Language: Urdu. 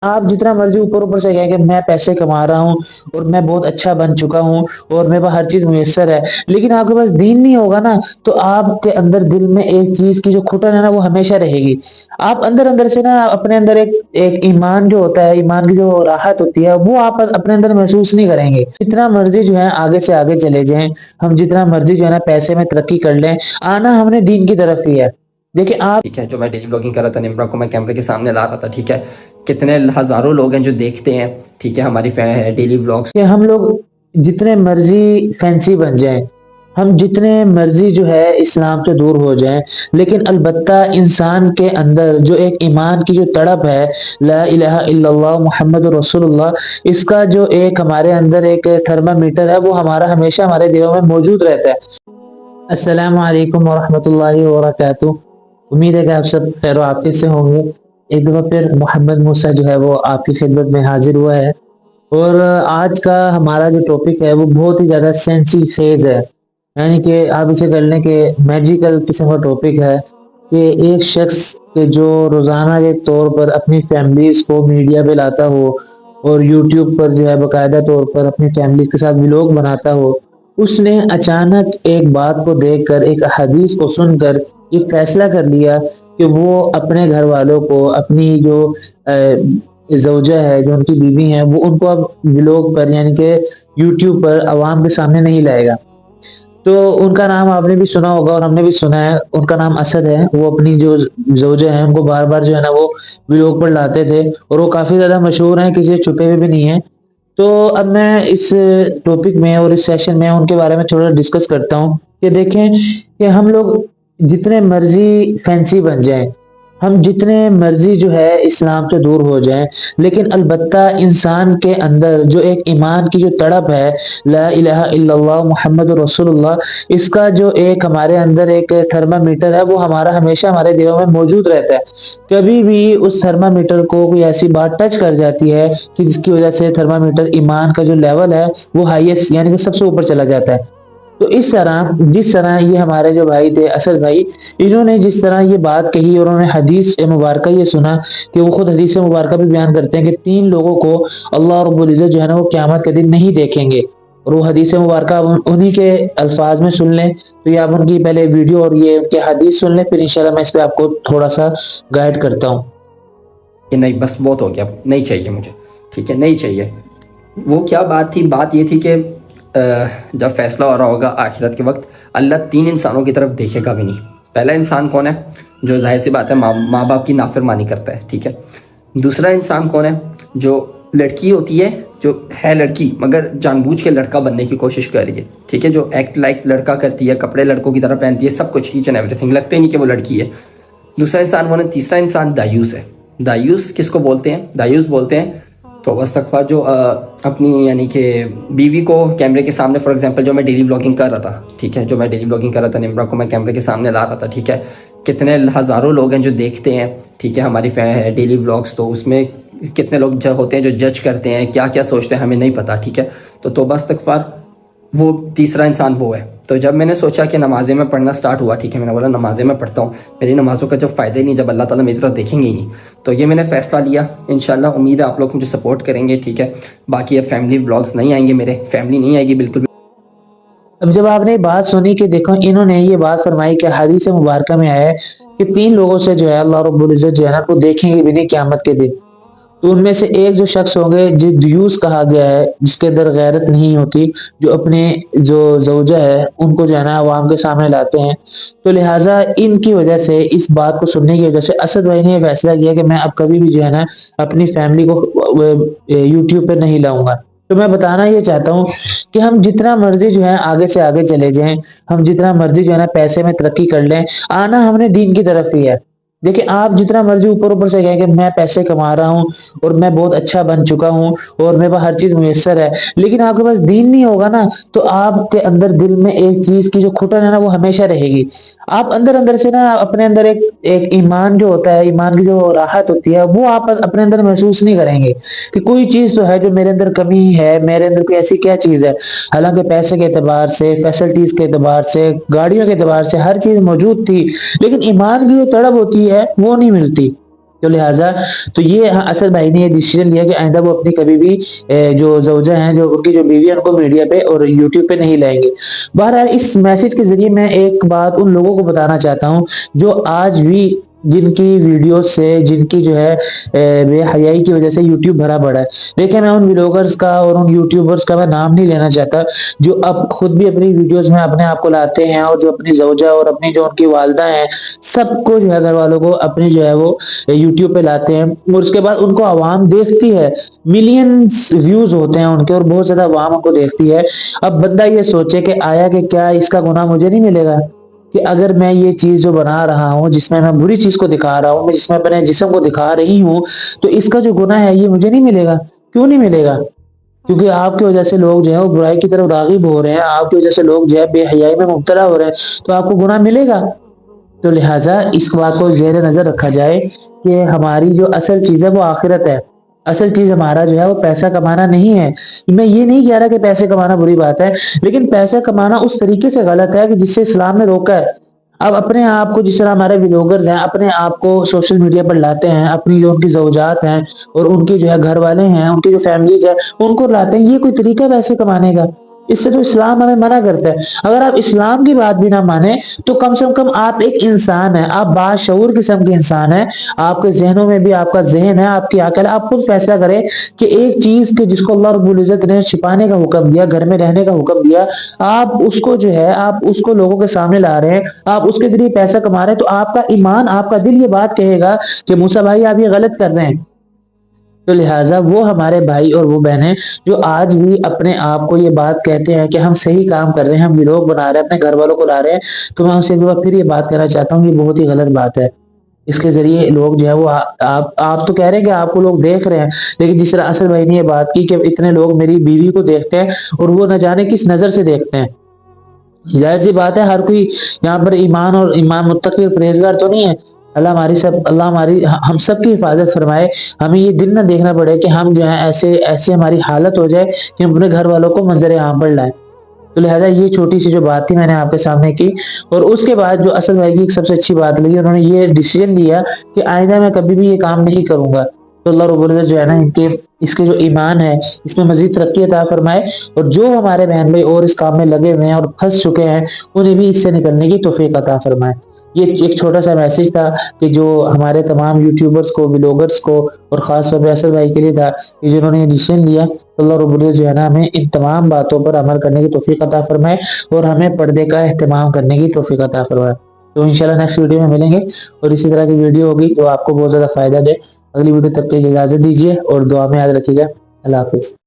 آپ جتنا مرضی اوپر اوپر سے کہیں کہ میں پیسے کما رہا ہوں اور میں بہت اچھا بن چکا ہوں اور میرے پاس ہر چیز میسر ہے، لیکن آپ کے پاس دین نہیں ہوگا نا، تو آپ کے اندر دل میں ایک چیز کی جو کھٹن ہے نا وہ ہمیشہ رہے گی۔ آپ اندر اندر سے نا اپنے اندر ایک ایمان جو ہوتا ہے، ایمان کی جو راحت ہوتی ہے، وہ آپ اپنے اندر محسوس نہیں کریں گے۔ جتنا مرضی جو ہے آگے سے آگے چلے جائیں، ہم جتنا مرضی جو ہے نا پیسے میں ترقی کر لیں، آنا ہم نے دین کی طرف ہی ہے۔ دیکھیں آپ، ٹھیک ہے، جو میں ڈیلی بلاگنگ کر رہا تھا، نمرا کو میں کیمرے کے سامنے لا رہا تھا، ٹھیک ہے، کتنے ہزاروں لوگ ہیں جو دیکھتے ہیں، ٹھیک ہے، ہماری ڈیلی بلاگس۔ کہ ہم لوگ جتنے مرضی فینسی بن جائیں، ہم جتنے مرضی جو ہے اسلام سے دور ہو جائیں، لیکن البتہ انسان کے اندر جو ایک ایمان کی جو تڑپ ہے، لا الہ الا اللہ محمد رسول اللہ، اس کا جو ایک ہمارے اندر ایک تھرمامیٹر ہے، وہ ہمارا ہمیشہ ہمارے دلوں میں موجود رہتا ہے۔ السلام علیکم ورحمۃ اللہ وبرکاتہ۔ امید ہے کہ آپ سب خیر و عافیت سے ہوں گے۔ ایک دفعہ پھر محمد موسیٰ جو ہے وہ آپ کی خدمت میں حاضر ہوا ہے، اور آج کا ہمارا جو ٹاپک ہے وہ بہت ہی زیادہ سینسی فیز ہے، یعنی کہ آپ اسے کر لیں کہ میجیکل قسم کا ٹاپک ہے، کہ ایک شخص کے جو روزانہ کے طور پر اپنی فیملیز کو میڈیا پہ لاتا ہو اور یوٹیوب پر جو ہے باقاعدہ طور پر اپنی فیملیز کے ساتھ ولاگ بناتا ہو، اس نے اچانک ایک بات کو دیکھ کر، ایک حدیث کو سن کر یہ فیصلہ کر لیا کہ وہ اپنے گھر والوں کو، اپنی جو زوجہ ہے، جو ان کی بیوی ہیں، وہ ان کو اب ولاگ پر یعنی کہ یوٹیوب پر عوام کے سامنے نہیں لائے گا۔ تو ان کا نام آپ نے بھی سنا ہوگا اور ہم نے بھی سنا ہے، ان کا نام اسد ہے۔ وہ اپنی جو زوجہ ہیں ان کو بار بار جو ہے نا وہ ولاگ پر لاتے تھے، اور وہ کافی زیادہ مشہور ہیں، کسی سے چھپے ہوئے بھی نہیں ہیں۔ تو اب میں اس ٹاپک میں اور اس سیشن میں ان کے بارے میں تھوڑا ڈسکس کرتا ہوں، کہ دیکھیں کہ ہم لوگ جتنے مرضی فینسی بن جائیں، ہم جتنے مرضی جو ہے اسلام سے دور ہو جائیں، لیکن البتہ انسان کے اندر جو ایک ایمان کی جو تڑپ ہے، لا الہ الا اللہ محمد رسول اللہ، اس کا جو ایک ہمارے اندر ایک تھرمامیٹر ہے، وہ ہمارا ہمیشہ ہمارے دلوں میں موجود رہتا ہے۔ کبھی بھی اس تھرمامیٹر کو کوئی ایسی بات ٹچ کر جاتی ہے کہ جس کی وجہ سے تھرمامیٹر ایمان کا جو لیول ہے وہ ہائیسٹ یعنی کہ سب سے اوپر چلا جاتا ہے۔ تو اس طرح جس طرح یہ ہمارے جو بھائی تھے اسد بھائی، انہوں نے جس طرح یہ بات کہی اور انہوں نے حدیث مبارکہ یہ سنا، کہ وہ خود حدیث مبارکہ بھی بیان کرتے ہیں کہ 3 لوگوں کو اللہ رب العزت جو ہے نا وہ قیامت کے دن نہیں دیکھیں گے، اور وہ حدیث مبارکہ انہی کے الفاظ میں سن لیں۔ تو یہ آپ ان کی پہلے ویڈیو اور یہ ان کے حدیث سن لیں، پھر انشاءاللہ میں اس پہ آپ کو تھوڑا سا گائیڈ کرتا ہوں۔ کہ نہیں بس بہت ہو گیا، نہیں چاہیے مجھے، ٹھیک ہے، نہیں چاہیے۔ وہ کیا بات تھی؟ بات یہ تھی کہ جب فیصلہ ہو رہا ہوگا آخرت کے وقت، اللہ 3 انسانوں کی طرف دیکھے گا بھی نہیں۔ پہلا انسان کون ہے؟ جو ظاہر سی بات ہے ماں باپ کی نافرمانی کرتا ہے، ٹھیک ہے۔ دوسرا انسان کون ہے؟ جو لڑکی ہوتی ہے، جو ہے لڑکی مگر جان بوجھ کے لڑکا بننے کی کوشش کر رہی ہے، ٹھیک ہے، جو ایکٹ لائک لڑکا کرتی ہے، کپڑے لڑکوں کی طرح پہنتی ہے، سب کچھ ایچ اینڈ ایوری تھنگ، لگتے ہی نہیں کہ وہ لڑکی ہے۔ دوسرا انسان کون ہے؟ تیسرا انسان دایوس ہے۔ دایوس کس کو بولتے ہیں؟ دایوس بولتے ہیں تو استغفار، جو اپنی یعنی کہ بیوی کو کیمرے کے سامنے، فار ایگزامپل جو میں ڈیلی بلاگنگ کر رہا تھا، ٹھیک ہے، جو میں ڈیلی بلاگنگ کر رہا تھا، نمرا کو میں کیمرے کے سامنے لا رہا تھا، ٹھیک ہے، کتنے ہزاروں لوگ ہیں جو دیکھتے ہیں، ٹھیک ہے، ہماری ڈیلی بلاگس، تو اس میں کتنے لوگ ہوتے ہیں جو جج کرتے ہیں، کیا کیا سوچتے ہیں ہمیں نہیں پتہ، ٹھیک ہے۔ تو توبہ استغفار، وہ تیسرا انسان وہ ہے۔ تو جب میں نے سوچا کہ نمازیں میں پڑھنا سٹارٹ ہوا، ٹھیک ہے، میں نے بولا نمازیں میں پڑھتا ہوں، میری نمازوں کا جب فائدہ ہی نہیں، جب اللہ تعالیٰ میری طرف دیکھیں گے ہی نہیں، تو یہ میں نے فیصلہ لیا۔ انشاءاللہ امید ہے آپ لوگ مجھے سپورٹ کریں گے، ٹھیک ہے۔ باقی اب فیملی بلاگس نہیں آئیں گے، میرے فیملی نہیں آئے گی بالکل بھی۔ اب جب آپ نے بات سنی کہ دیکھو انہوں نے یہ بات فرمائی کہ حدیث مبارکہ میں آیا ہے کہ 3 لوگوں سے جو ہے اللہ رب العزت جو ہے نا کو دیکھیں گے بھی نہیں قیامت کے دن۔ تو ان میں سے ایک جو شخص ہوں گے جو دیوس کہا گیا ہے، جس کے اندر غیرت نہیں ہوتی، جو اپنے جو زوجہ ہے ان کو جو ہے نا عوام کے سامنے لاتے ہیں۔ تو لہٰذا ان کی وجہ سے، اس بات کو سننے کی وجہ سے اسد بھائی نے یہ فیصلہ کیا کہ میں اب کبھی بھی جو ہے نا اپنی فیملی کو یوٹیوب پہ نہیں لاؤں گا۔ تو میں بتانا یہ چاہتا ہوں کہ ہم جتنا مرضی جو ہے آگے سے آگے چلے جائیں، ہم جتنا مرضی جو ہے نا پیسے میں ترقی کر لیں، آنا ہم نے دین کی طرف ہی ہے۔ دیکھیں آپ جتنا مرضی اوپر اوپر سے کہیں کہ میں پیسے کما رہا ہوں اور میں بہت اچھا بن چکا ہوں اور میرے پاس ہر چیز میسر ہے، لیکن آپ کے پاس دین نہیں ہوگا نا، تو آپ کے اندر دل میں ایک چیز کی جو کھٹن ہے نا وہ ہمیشہ رہے گی۔ آپ اندر اندر سے نا اپنے اندر ایک ایمان جو ہوتا ہے، ایمان کی جو راحت ہوتی ہے، وہ آپ اپنے اندر محسوس نہیں کریں گے کہ کوئی چیز تو ہے جو میرے اندر کمی ہے، میرے اندر کوئی ایسی کیا چیز ہے۔ حالانکہ پیسے کے اعتبار سے، فیسلٹیز کے اعتبار سے، گاڑیوں کے اعتبار سے ہر چیز موجود تھی، لیکن ایمان کی جو تڑپ ہوتی ہے وہ نہیں ملتی۔ تو لہٰذا تو یہ اسد بھائی نے یہ ڈیسیجن لیا کہ آئندہ وہ اپنی کبھی بھی جو زوجہ ہیں، جو ان کی جو بیوی ہے، ان کو میڈیا پہ اور یوٹیوب پہ نہیں لائیں گے۔ بہرحال اس میسج کے ذریعے میں ایک بات ان لوگوں کو بتانا چاہتا ہوں جو آج بھی جن کی ویڈیوز سے، جن کی جو ہے بے حیائی کی وجہ سے یوٹیوب بھرا پڑا ہے۔ دیکھیں میں ان ویلوگرز کا اور ان یوٹیوبرز کا میں نام نہیں لینا چاہتا جو اب خود بھی اپنی ویڈیوز میں اپنے آپ کو لاتے ہیں، اور جو اپنی زوجہ اور اپنی جو ان کی والدہ ہیں سب کو جو ہے گھر والوں کو اپنی جو ہے وہ یوٹیوب پہ لاتے ہیں، اور اس کے بعد ان کو عوام دیکھتی ہے، ملینز ویوز ہوتے ہیں ان کے، اور بہت زیادہ عوام ان کو دیکھتی ہے۔ اب بندہ یہ سوچے کہ آیا کہ کیا اس کا گناہ مجھے نہیں ملے گا؟ کہ اگر میں یہ چیز جو بنا رہا ہوں، جس میں میں بری چیز کو دکھا رہا ہوں، جس میں اپنے جسم کو دکھا رہی ہوں، تو اس کا جو گناہ ہے یہ مجھے نہیں ملے گا؟ کیوں نہیں ملے گا؟ کیونکہ آپ کی وجہ سے لوگ جو ہے وہ برائی کی طرف راغب ہو رہے ہیں، آپ کی وجہ سے لوگ جو ہے بے حیائی میں مبتلا ہو رہے ہیں، تو آپ کو گناہ ملے گا۔ تو لہٰذا اس بات کو زیر نظر رکھا جائے کہ ہماری جو اصل چیز ہے وہ آخرت ہے۔ اصل چیز ہمارا جو ہے وہ پیسہ کمانا نہیں ہے۔ میں یہ نہیں کہہ رہا کہ پیسے کمانا بری بات ہے، لیکن پیسہ کمانا اس طریقے سے غلط ہے کہ جس سے اسلام نے روکا ہے۔ اب اپنے آپ کو، جس طرح ہمارے ویلوگرز ہیں اپنے آپ کو سوشل میڈیا پر لاتے ہیں، اپنی جو ان کی زوجات ہیں اور ان کے جو ہے گھر والے ہیں، ان کی جو فیملیز ہیں ان کو لاتے ہیں، یہ کوئی طریقہ ہے پیسے کمانے کا؟ اس سے تو اسلام ہمیں منع کرتا ہے۔ اگر آپ اسلام کی بات بھی نہ مانیں تو کم سے کم آپ ایک انسان ہیں، آپ باشعور قسم کے انسان ہیں، آپ کے ذہنوں میں بھی آپ کا ذہن ہے، آپ کی عقل ہے، آپ خود فیصلہ کریں کہ ایک چیز کے جس کو اللہ رب العزت نے چھپانے کا حکم دیا، گھر میں رہنے کا حکم دیا، آپ اس کو جو ہے آپ اس کو لوگوں کے سامنے لا رہے ہیں، آپ اس کے ذریعے پیسہ کما رہے ہیں، تو آپ کا ایمان، آپ کا دل یہ بات کہے گا کہ موسیٰ بھائی آپ یہ غلط کر رہے ہیں۔ تو لہٰذا وہ ہمارے بھائی اور وہ بہنیں جو آج بھی اپنے آپ کو یہ بات کہتے ہیں کہ ہم صحیح کام کر رہے ہیں، ہم ویلوگ بنا رہے ہیں، اپنے گھر والوں کو لا رہے ہیں، تو میں ان سے ایک بار پھر یہ بات کہنا چاہتا ہوں کہ یہ بہت ہی غلط بات ہے۔ اس کے ذریعے لوگ جو ہے وہ آپ تو کہہ رہے ہیں کہ آپ کو لوگ دیکھ رہے ہیں، لیکن جس طرح اسد بھائی نے یہ بات کی کہ اتنے لوگ میری بیوی کو دیکھتے ہیں اور وہ نہ جانے کس نظر سے دیکھتے ہیں۔ ظاہر سی بات ہے ہر کوئی یہاں پر ایمان اور ایمان متقی اور پرہیزگار تو نہیں ہے۔ اللہ ہماری ہم سب کی حفاظت فرمائے۔ ہمیں یہ دن نہ دیکھنا پڑے کہ ہم جو ہے ایسے ہماری حالت ہو جائے کہ ہم اپنے گھر والوں کو منظر عام پر لائیں۔ تو لہٰذا یہ چھوٹی سی جو بات تھی میں نے آپ کے سامنے کی، اور اس کے بعد جو اسد بھائی کی ایک سب سے اچھی بات لگی، انہوں نے یہ ڈیسیجن لیا کہ آئندہ میں کبھی بھی یہ کام نہیں کروں گا۔ تو اللہ رب العزت جو ہے نا اس کے جو ایمان ہے اس میں مزید ترقی عطا فرمائے، اور جو ہمارے بہن بھائی اور اس کام میں لگے ہوئے ہیں اور پھنس چکے ہیں انہیں بھی اس سے نکلنے کی توفیق عطا فرمائے۔ یہ ایک چھوٹا سا میسج تھا کہ جو ہمارے تمام یوٹیوبرز کو، ویلوگرز کو، اور خاص طور پہ اسد بھائی کے لیے تھا کہ جنہوں نے یہ ڈیسیجن لیا۔ اللہ رب العزت جو ہے نا ہمیں ان تمام باتوں پر عمل کرنے کی توفیق عطا فرمائے، اور ہمیں پردے کا اہتمام کرنے کی توفیق عطا فرمائے۔ تو انشاءاللہ نیکسٹ ویڈیو میں ملیں گے، اور اسی طرح کی ویڈیو ہوگی جو آپ کو بہت زیادہ فائدہ دے۔ اگلی ویڈیو تک کے لیے اجازت دیجیے اور دعا میں یاد رکھیے گا۔ اللہ حافظ۔